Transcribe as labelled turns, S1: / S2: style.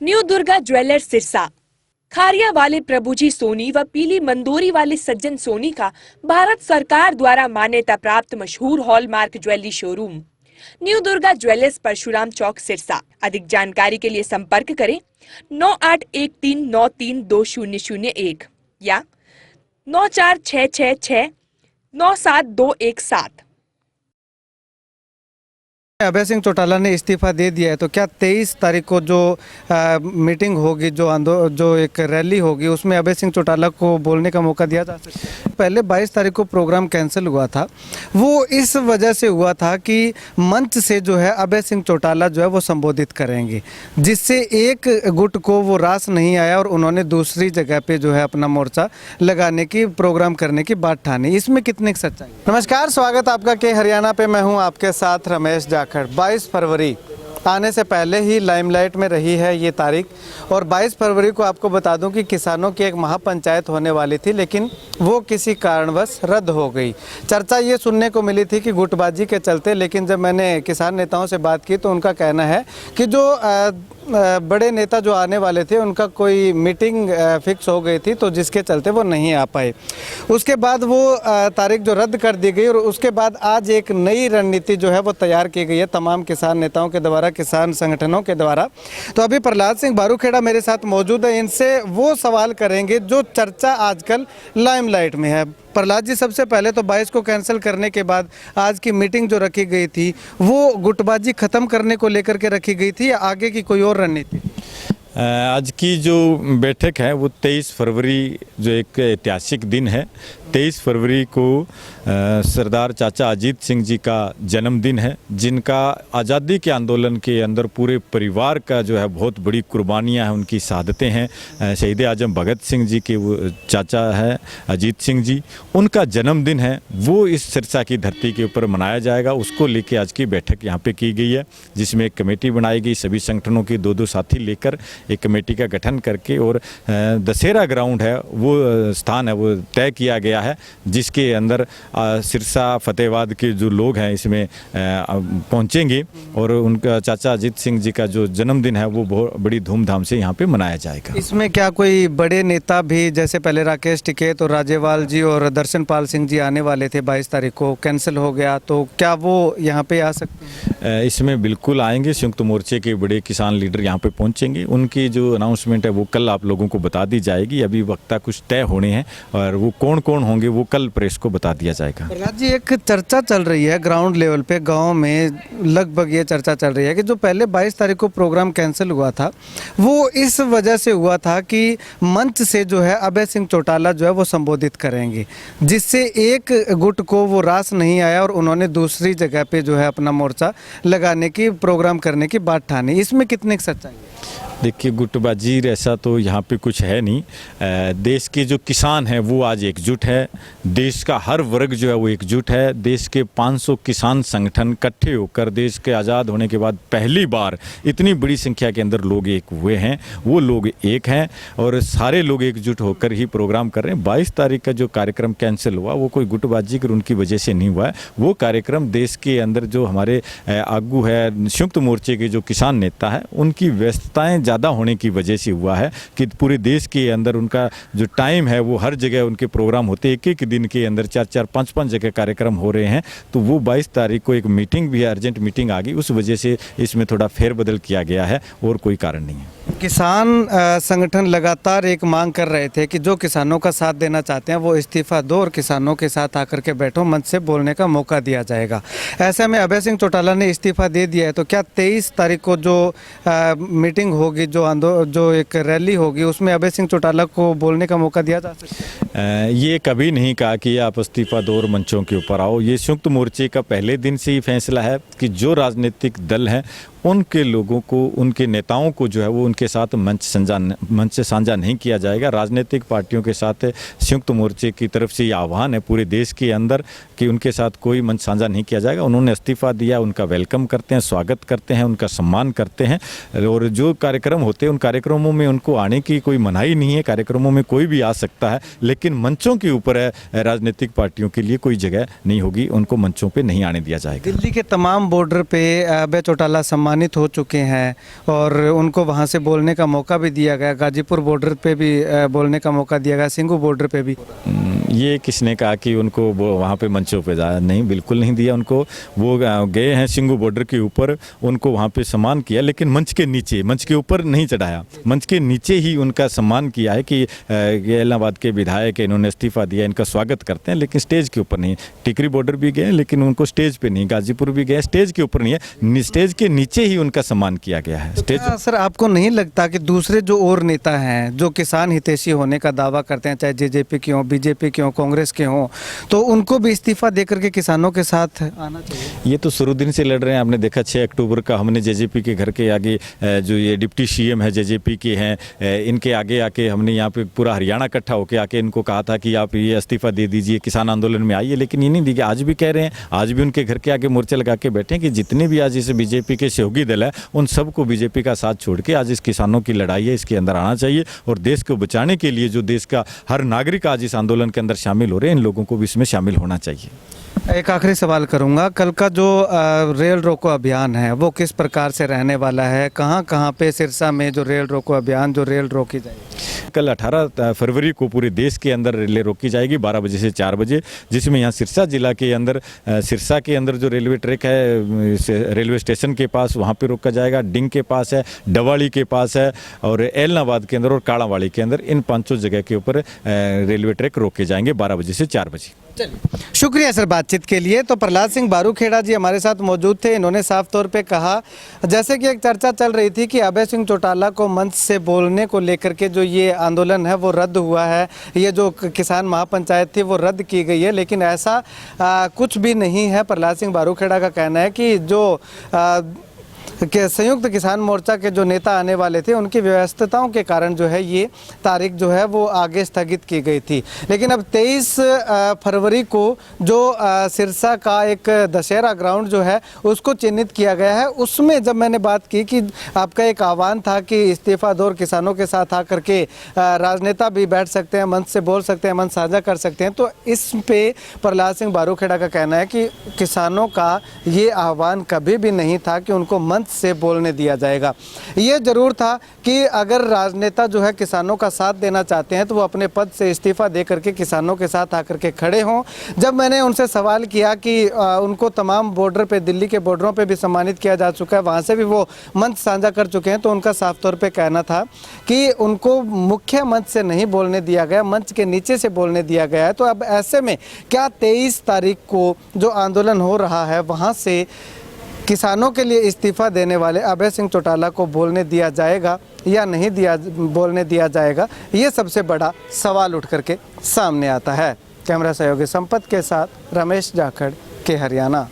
S1: New Durga jewellers Sirsa. खारिया वाले प्रभुजी सोनी व पीली मंदोरी वाले सज्जन सोनी का भारत सरकार द्वारा मान्यता प्राप्त मशहूर hallmark jewellery showroom new Durga jewellers Parshuram चौक सिरसा। अधिक जानकारी के लिए संपर्क करें 9813932001 या 9466697217।
S2: अभय सिंह चौटाला ने इस्तीफा दे दिया है, तो क्या 23 तारीख को जो मीटिंग होगी, जो एक रैली होगी, उसमें अभय सिंह चौटाला को बोलने का मौका दिया जा सकता है? पहले 22 तारीख को प्रोग्राम कैंसिल हुआ था, वो इस वजह से हुआ था कि मंच से जो है अभय सिंह चौटाला जो है वो संबोधित करेंगे, जिससे एक गुट को वो रास नहीं आया और उन्होंने दूसरी जगह पे जो है अपना मोर्चा लगाने की, प्रोग्राम करने की बात ठानी। इसमें कितने की सच्चाई? नमस्कार, स्वागत आपका के हरियाणा पे। मैं हूँ आपके साथ रमेश जाखड़। 22 फरवरी आने से पहले ही लाइमलाइट में रही है ये तारीख, और 22 फरवरी को आपको बता दूं कि किसानों की एक महापंचायत होने वाली थी, लेकिन वो किसी कारणवश रद्द हो गई। चर्चा ये सुनने को मिली थी कि गुटबाजी के चलते, लेकिन जब मैंने किसान नेताओं से बात की तो उनका कहना है कि जो बड़े नेता जो आने वाले थे उनका कोई मीटिंग फिक्स हो गई थी, तो जिसके चलते वो नहीं आ पाए। उसके बाद वो तारीख जो रद्द कर दी गई, और उसके बाद आज एक नई रणनीति जो है वो तैयार की गई है तमाम किसान नेताओं के द्वारा, किसान संगठनों के द्वारा। तो अभी प्रहलाद सिंह बारूखेड़ा मेरे साथ मौजूद है, इनसे वो सवाल करेंगे जो चर्चा आजकल लाइमलाइट में है। प्रहलाद जी, सबसे पहले तो 22 को कैंसिल करने के बाद आज की मीटिंग जो रखी गई थी, वो गुटबाजी खत्म करने को लेकर के रखी गई थी या आगे की कोई और रणनीति?
S3: आज की जो बैठक है वो 23 फरवरी, जो एक ऐतिहासिक दिन है। 23 फरवरी को सरदार चाचा अजीत सिंह जी का जन्मदिन है, जिनका आज़ादी के आंदोलन के अंदर पूरे परिवार का जो है बहुत बड़ी कुर्बानियां हैं, उनकी शहादतें हैं। शहीद आजम भगत सिंह जी के वो चाचा है अजीत सिंह जी, उनका जन्मदिन है, वो इस सिरसा की धरती के ऊपर मनाया जाएगा। उसको लेके आज की बैठक यहाँ पे की गई है, जिसमें एक कमेटी बनाई गई, सभी संगठनों के दो साथी लेकर एक कमेटी का गठन करके, और दशहरा ग्राउंड है वो स्थान है वो तय किया गया है, जिसके अंदर सिरसा फतेहाबाद के जो लोग हैं इसमें पहुंचेंगे, और उनका चाचा अजीत सिंह जी का जो जन्मदिन है वो बहुत बड़ी धूमधाम से यहाँ पे मनाया जाएगा।
S2: इसमें क्या कोई बड़े नेता भी, जैसे पहले राकेश टिकैत और राजेवाल जी और दर्शनपाल सिंह जी आने वाले थे, 22 तारीख को कैंसिल हो गया, तो क्या वो यहाँ पे आ सकते हैं?
S3: इसमें बिल्कुल आएंगे। संयुक्त मोर्चे के बड़े किसान लीडर यहाँ पे पहुँचेंगे, उनकी जो अनाउंसमेंट है वो कल आप लोगों को बता दी जाएगी। अभी वक्ता कुछ तय होने हैं, और वो कौन कौन होंगे वो कल प्रेस को बता दिया जाएगा।
S2: प्रहलाद जी, एक चर्चा चल रही है ग्राउंड लेवल पे, गांव में लगभग ये चर्चा चल रही है कि जो पहले 22 तारीख को प्रोग्राम कैंसिल हुआ था, वो इस वजह से हुआ था कि मंच से जो है अभय सिंह चौटाला जो है वो संबोधित करेंगे, जिससे एक गुट को वो रास नहीं आया और उन्होंने दूसरी जगह पे जो है अपना मोर्चा लगाने की, प्रोग्राम करने की बात ठानी। इसमें कितने की सच्चाई है?
S3: देखिए, गुटबाजी ऐसा तो यहाँ पे कुछ है नहीं। देश के जो किसान हैं वो आज एकजुट है, देश का हर वर्ग जो है वो एकजुट है। देश के 500 किसान संगठन इकट्ठे होकर देश के आज़ाद होने के बाद पहली बार इतनी बड़ी संख्या के अंदर लोग एक हुए हैं, वो लोग एक हैं, और सारे लोग एकजुट होकर ही प्रोग्राम कर रहे हैं। 22 तारीख का जो कार्यक्रम कैंसिल हुआ वो कोई गुटबाजी कर उनकी वजह से नहीं हुआ है। वो कार्यक्रम देश के अंदर जो हमारे आगू है, संयुक्त मोर्चे के जो किसान नेता है, उनकी व्यस्तताएँ ज़्यादा होने की वजह से हुआ है कि पूरे देश के अंदर उनका जो टाइम है वो हर जगह उनके प्रोग्राम होते, एक दिन के अंदर 4-4, 5-5 जगह कार्यक्रम हो रहे हैं। तो वो 22 तारीख को एक मीटिंग भी है, अर्जेंट मीटिंग आ गई, उस वजह से इसमें थोड़ा फेरबदल किया गया है, और कोई कारण नहीं है।
S2: किसान संगठन लगातार एक मांग कर रहे थे कि जो किसानों का साथ देना चाहते हैं वो इस्तीफा दो और किसानों के साथ आकर के बैठो, मंच से बोलने का मौका दिया जाएगा। ऐसे में अभय सिंह चौटाला ने इस्तीफा दे दिया है, तो क्या 23 तारीख को जो मीटिंग होगी, जो एक रैली होगी, उसमें अभय सिंह चौटाला को बोलने का मौका दिया जा सकता है?
S3: ये कभी नहीं कहा कि आप इस्तीफा दो और मंचों के ऊपर आओ। ये संयुक्त मोर्चे का पहले दिन से ही फैसला है कि जो राजनीतिक दल हैं उनके लोगों को, उनके नेताओं को जो है वो उनके साथ मंच से साझा नहीं किया जाएगा। राजनीतिक पार्टियों के साथ संयुक्त मोर्चे की तरफ से ये आह्वान है पूरे देश के अंदर कि उनके साथ कोई मंच साझा नहीं किया जाएगा। उन्होंने इस्तीफा दिया, उनका वेलकम करते हैं, स्वागत करते हैं, उनका सम्मान करते हैं, और जो कार्यक्रम होते हैं उन कार्यक्रमों में उनको आने की कोई मनाही नहीं है। कार्यक्रमों में कोई भी आ सकता है, लेकिन मंचों के ऊपर है राजनीतिक पार्टियों के लिए कोई जगह नहीं होगी, उनको मंचों पर नहीं आने दिया जाएगा।
S2: दिल्ली के तमाम बॉर्डर पे अभय चौटाला सम्मान सम्मानित हो चुके हैं और उनको वहाँ से बोलने का मौका भी दिया गया, गाजीपुर बॉर्डर पे भी बोलने का मौका दिया गया, सिंगू बॉर्डर पे भी।
S3: ये किसने कहा कि उनको वो वहाँ पे मंचों पे जाया? नहीं, बिल्कुल नहीं दिया उनको। वो गए हैं सिंगू बॉर्डर के ऊपर, उनको वहाँ पे सम्मान किया, लेकिन मंच के नीचे, मंच के ऊपर नहीं चढ़ाया, मंच के नीचे ही उनका सम्मान किया है कि ये इलाहाबाद के विधायक है, इन्होंने इस्तीफा दिया, इनका स्वागत करते हैं, लेकिन स्टेज के ऊपर नहीं। टिकरी बॉर्डर भी गए लेकिन उनको स्टेज पे नहीं, गाजीपुर भी गए स्टेज के ऊपर नहीं है, स्टेज के नीचे ही उनका सम्मान किया गया है। स्टेज
S2: सर, आपको नहीं लगता कि दूसरे जो और नेता हैं जो किसान हितैषी होने का दावा करते हैं, चाहे जेजेपी के हों, बीजेपी के हों, कांग्रेस के हों, तो उनको भी इस्तीफा देकर के किसानों के साथ आना चाहिए?
S3: ये तो शुरू दिन से लड़ रहे हैं। आपने देखा 6 अक्टूबर का हमने जेजेपी के घर के आगे जो ये डिप्टी सीएम है जेजेपी के हैं, इनके आगे आके हमने यहाँ पे पूरा हरियाणा इकट्ठा होकर आके इनको कहा था कि आप ये इस्तीफा दे दीजिए, किसान आंदोलन में आइए, लेकिन ये नहीं दी गई। आज भी कह रहे हैं, आज भी उनके घर के आगे मोर्चे लगा के बैठे हैं कि जितने भी आज इस बीजेपी के सहयोगी दल है उन सबको बीजेपी का साथ छोड़ के आज इस किसानों की लड़ाई है, इसके अंदर आना चाहिए और देश को बचाने के लिए जो देश का हर नागरिक आज इस आंदोलन के अंदर शामिल हो रहे हैं, इन लोगों को भी इसमें शामिल होना चाहिए।
S2: एक आखिरी सवाल करूंगा, कल का जो रेल रोको अभियान है वो किस प्रकार से रहने वाला है? कहाँ कहाँ पे सिरसा में जो रेल रोको अभियान, जो रेल रोकी जाएगी?
S3: कल 18 फरवरी को पूरे देश के अंदर रेलें रोकी जाएगी 12 बजे से 4 बजे, जिसमें यहाँ सिरसा जिला के अंदर, सिरसा के अंदर जो रेलवे ट्रैक है रेलवे स्टेशन के पास वहाँ पे रोका जाएगा, डिंग के पास है, डवाड़ी के पास है और एलनाबाद के अंदर और काड़ावाड़ी के अंदर, इन 5 जगह के ऊपर रेलवे ट्रैक रोके जाएंगे 12 बजे से 4 बजे।
S2: शुक्रिया सर बातचीत के लिए। तो प्रहलाद सिंह बारूखेड़ा जी हमारे साथ मौजूद थे। इन्होंने साफ तौर पे कहा, जैसे कि एक चर्चा चल रही थी कि अभय सिंह चौटाला को मंच से बोलने को लेकर के जो ये आंदोलन है वो रद्द हुआ है, ये जो किसान महापंचायत थी वो रद्द की गई है, लेकिन ऐसा कुछ भी नहीं है। प्रहलाद सिंह बारूखेड़ा का कहना है कि जो कि संयुक्त किसान मोर्चा के जो नेता आने वाले थे उनकी व्यस्तताओं के कारण जो है ये तारीख जो है वो आगे स्थगित की गई थी। लेकिन अब 23 फरवरी को जो सिरसा का एक दशहरा ग्राउंड जो है उसको चिन्हित किया गया है। उसमें जब मैंने बात की कि आपका एक आह्वान था कि इस्तीफा दो और किसानों के साथ आकर के राजनेता भी बैठ सकते हैं, मंच से बोल सकते हैं, मंच साझा कर सकते हैं, तो इस पे प्रहलाद सिंह बारूखेड़ा का कहना है कि किसानों का ये आह्वान कभी भी नहीं था कि उनको मंच से बोलने दिया जाएगा। ये जरूर था कि अगर राजनेता जो है किसानों का साथ देना चाहते हैं तो वो अपने पद से इस्तीफा दे करके किसानों के साथ आकर के खड़े हों। जब मैंने उनसे सवाल किया कि उनको तमाम बॉर्डर पे, दिल्ली के बॉर्डरों पे भी सम्मानित किया जा चुका है, वहाँ से भी वो मंच साझा कर चुके हैं, तो उनका साफ तौर पे कहना था कि उनको मुख्य मंच से नहीं बोलने दिया गया, मंच के नीचे से बोलने दिया गया है। तो अब ऐसे में क्या 23 तारीख को जो आंदोलन हो रहा है वहाँ से किसानों के लिए इस्तीफा देने वाले अभय सिंह चौटाला को बोलने दिया जाएगा या नहीं बोलने दिया जाएगा, ये सबसे बड़ा सवाल उठ करके सामने आता है। कैमरा सहयोगी संपत के साथ रमेश जाखड़ के हरियाणा।